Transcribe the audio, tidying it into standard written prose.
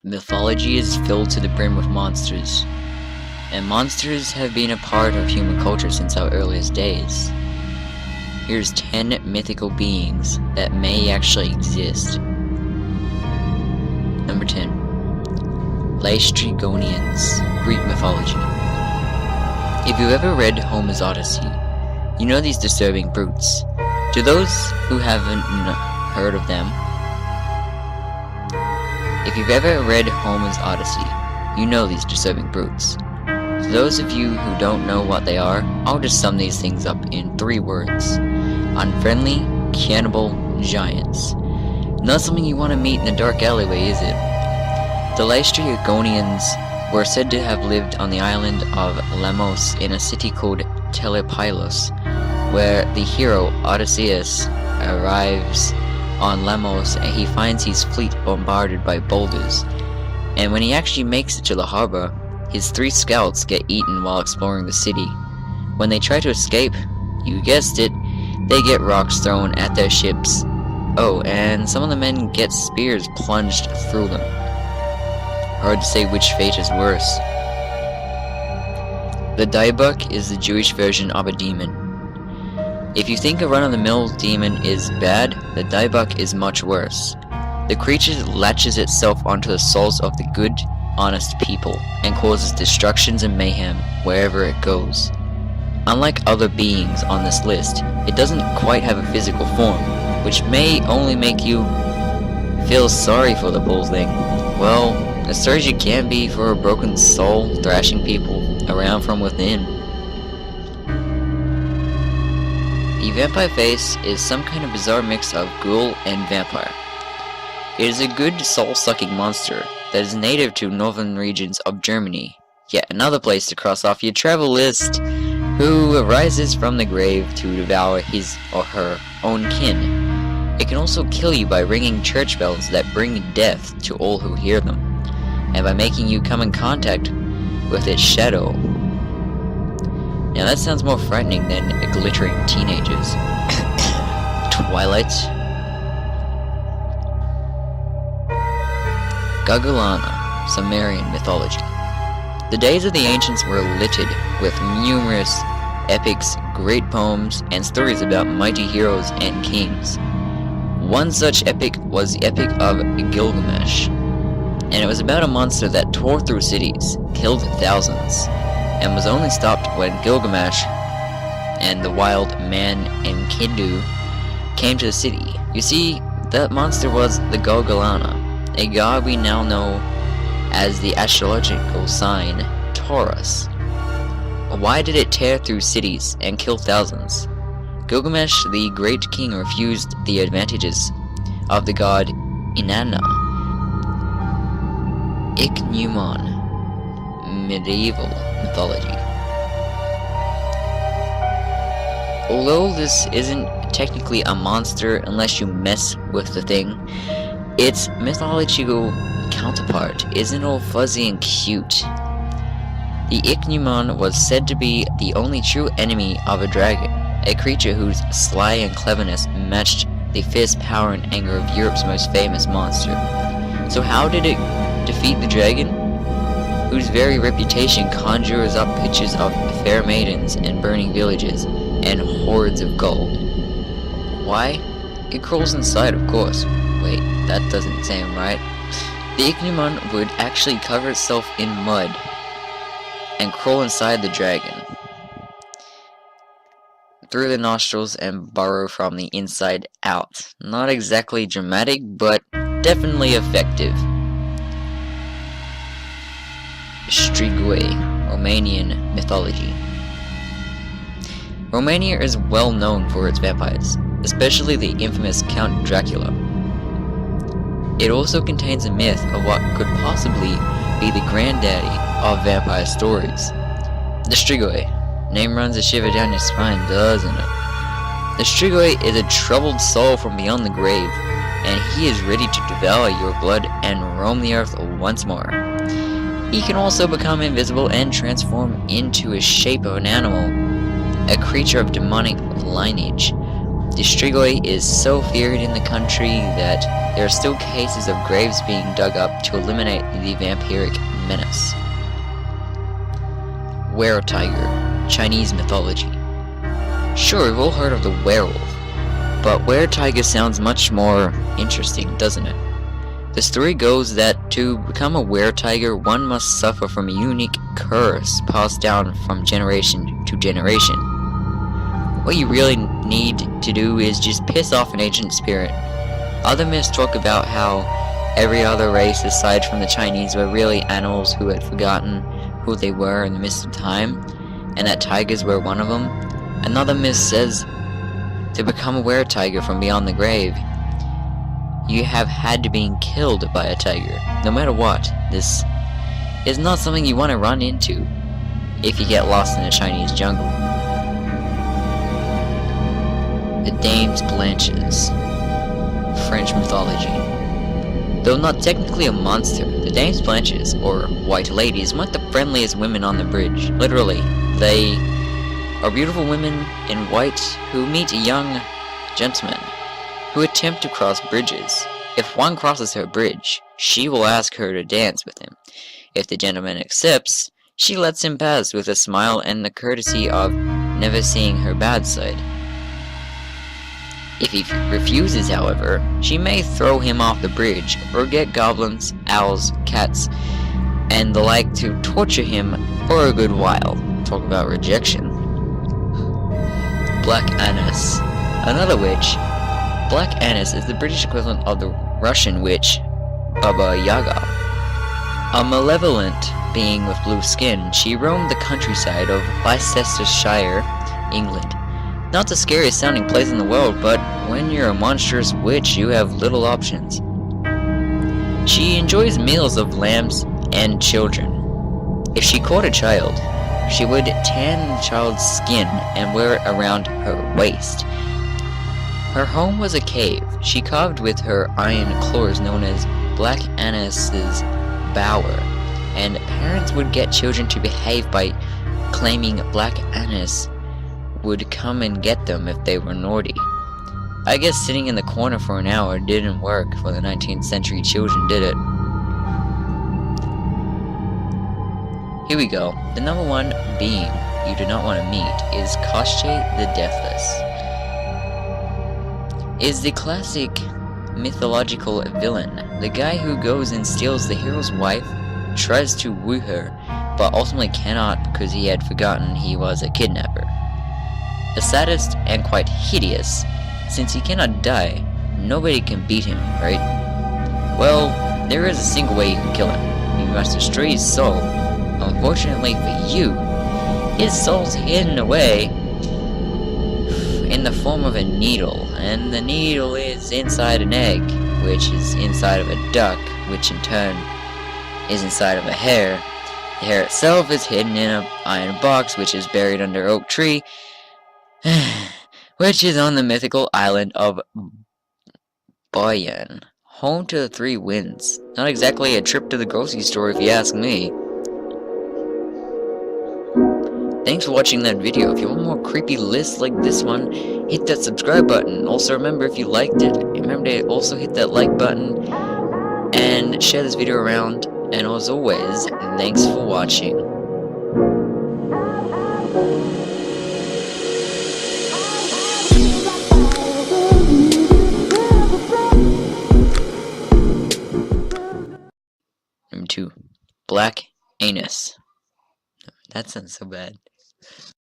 Mythology is filled to the brim with monsters, and monsters have been a part of human culture since our earliest days. Here's 10 mythical beings that may actually exist. Number 10. Laestrygonians, Greek mythology. If you've ever read Homer's Odyssey, you know these disturbing brutes. To those who haven't heard of them, if you've ever read Homer's Odyssey, you know these disturbing brutes. To those of you who don't know what they are, I'll just sum these things up in 3 words. Unfriendly, cannibal, giants. Not something you want to meet in a dark alleyway, is it? The Laestrygonians were said to have lived on the island of Lemos in a city called Telepylos, where the hero Odysseus arrives on Lemos and he finds his fleet bombarded by boulders. And when he actually makes it to the harbor, his 3 scouts get eaten while exploring the city. When they try to escape, you guessed it, they get rocks thrown at their ships. Oh, and some of the men get spears plunged through them. Hard to say which fate is worse. The Dybbuk is the Jewish version of a demon. If you think a run-of-the-mill demon is bad, the Dybbuk is much worse. The creature latches itself onto the souls of the good, honest people, and causes destructions and mayhem wherever it goes. Unlike other beings on this list, it doesn't quite have a physical form, which may only make you feel sorry for the bull thing. Well, as sorry as you can be for a broken soul thrashing people around from within. The vampire face is some kind of bizarre mix of ghoul and vampire. It is a good soul-sucking monster that is native to northern regions of Germany, yet another place to cross off your travel list, who arises from the grave to devour his or her own kin. It can also kill you by ringing church bells that bring death to all who hear them, and by making you come in contact with its shadow. Now that sounds more frightening than glittering teenagers. Twilight. Gogolana, Sumerian mythology. The days of the ancients were littered with numerous epics, great poems, and stories about mighty heroes and kings. One such epic was the Epic of Gilgamesh, and it was about a monster that tore through cities, killed thousands, and was only stopped when Gilgamesh and the wild man Enkidu came to the city. You see, that monster was the Gogolana, a god we now know as the astrological sign Taurus. Why did it tear through cities and kill thousands? Gilgamesh, the great king, refused the advantages of the god Inanna. Ichneumon, medieval mythology. Although this isn't technically a monster unless you mess with the thing, its mythological counterpart isn't all fuzzy and cute. The Ichneumon was said to be the only true enemy of a dragon, a creature whose sly and cleverness matched the fierce power and anger of Europe's most famous monster. So how did it defeat the dragon, whose very reputation conjures up pictures of fair maidens and burning villages and hordes of gold? Why? It crawls inside, of course. Wait, that doesn't sound right. The Ichneumon would actually cover itself in mud and crawl inside the dragon through the nostrils and burrow from the inside out. Not exactly dramatic, but definitely effective. Strigoi, Romanian mythology. Romania is well known for its vampires, especially the infamous Count Dracula. It also contains a myth of what could possibly be the granddaddy of vampire stories. The Strigoi. Name runs a shiver down your spine, doesn't it? The Strigoi is a troubled soul from beyond the grave, and he is ready to devour your blood and roam the earth once more. He can also become invisible and transform into a shape of an animal, a creature of demonic lineage. The strigoi is so feared in the country that there are still cases of graves being dug up to eliminate the vampiric menace. Were-tiger, Chinese mythology. Sure, we've all heard of the werewolf, but were-tiger sounds much more interesting, doesn't it? The story goes that to become a were-tiger, one must suffer from a unique curse passed down from generation to generation. What you really need to do is just piss off an ancient spirit. Other myths talk about how every other race aside from the Chinese were really animals who had forgotten who they were in the midst of time, and that tigers were one of them. Another myth says to become a were-tiger from beyond the grave, you have had to be killed by a tiger. No matter what, this is not something you want to run into if you get lost in a Chinese jungle. The Dames Blanches, French mythology. Though not technically a monster, the Dames Blanches, or White Ladies, weren't the friendliest women on the bridge. Literally, they are beautiful women in white who meet young gentlemen who attempt to cross bridges. If one crosses her bridge, she will ask her to dance with him. If the gentleman accepts, she lets him pass with a smile and the courtesy of never seeing her bad side. If he refuses, however, she may throw him off the bridge, or get goblins, owls, cats, and the like to torture him for a good while. Talk about rejection. Black Anise. Another witch. Black Anise is the British equivalent of the Russian witch Baba Yaga. A malevolent being with blue skin, she roamed the countryside of Leicestershire, England. Not the scariest sounding place in the world, but when you're a monstrous witch, you have little options. She enjoys meals of lambs and children. If she caught a child, she would tan the child's skin and wear it around her waist. Her home was a cave. She carved with her iron claws known as Black Anise's bower, and parents would get children to behave by claiming Black Anise would come and get them if they were naughty. I guess sitting in the corner for an hour didn't work for the 19th century children, did it? Here we go. The number one being you do not want to meet is Koshchei the Deathless. Is the classic mythological villain, the guy who goes and steals the hero's wife, tries to woo her, but ultimately cannot because he had forgotten he was a kidnapper. A sadist and quite hideous, since he cannot die, nobody can beat him, right? Well, there is a single way you can kill him. You must destroy his soul. Unfortunately for you, his soul's hidden away in the form of a needle, and the needle is inside an egg, which is inside of a duck, which in turn is inside of a hare. The hare itself is hidden in an iron box, which is buried under oak tree, which is on the mythical island of Boyan, home to the three winds. Not exactly a trip to the grocery store if you ask me. Thanks for watching that video. If you want more creepy lists like this one, hit that subscribe button. Also remember, if you liked it, remember to also hit that like button and share this video around. And as always, thanks for watching. Number 2. Black Anus. That sounds so bad.